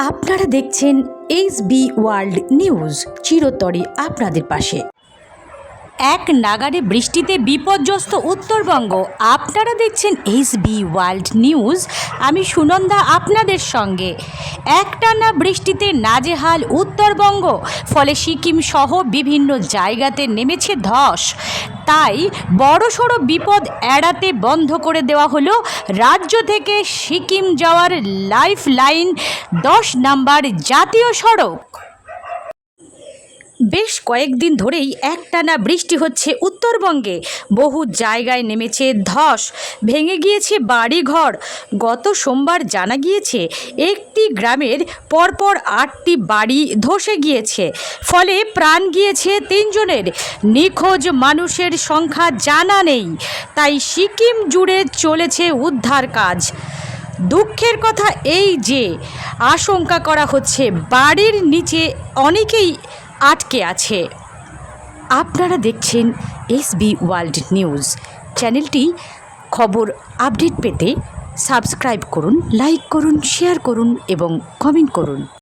আপনারা দেখছেন SB world news, চিরতরে আপনাদের পাশে। এক নাগাড়ে বৃষ্টিতে বিপর্যস্ত উত্তরবঙ্গ। আপনারা দেখছেন SB ওয়ার্ল্ড নিউজ। আমি সুনন্দা আপনাদের সঙ্গে। একটানা বৃষ্টিতে নাজেহাল উত্তরবঙ্গ, ফলে সিকিম সহ বিভিন্ন জায়গাতে নেমেছে ধস। তাই বড়সড় বিপদ এড়াতে বন্ধ করে দেওয়া হলো রাজ্য থেকে সিকিম যাওয়ার লাইফ লাইন 10 নম্বর জাতীয় সড়ক। বেশ কয়েকদিন ধরেই একটানা বৃষ্টি হচ্ছে উত্তরবঙ্গে। বহু জায়গায় নেমেছে ধস, ভেঙে গিয়েছে বাড়িঘর। গত সোমবার জানা গিয়েছে একটি গ্রামের পরপর 8টি বাড়ি ধসে গিয়েছে, ফলে প্রাণ গিয়েছে 3 জনের। নিখোঁজ মানুষের সংখ্যা জানা নেই। তাই সিকিম জুড়ে চলেছে উদ্ধার কাজ। দুঃখের কথা এই যে আশঙ্কা করা হচ্ছে বাড়ির নিচে অনেকেই আটকে আছে। আপনারা দেখছেন SB ওয়ার্ল্ড নিউজ। চ্যানেলটি খবর আপডেট পেতে সাবস্ক্রাইব করুন, লাইক করুন, শেয়ার করুন এবং কমেন্ট করুন।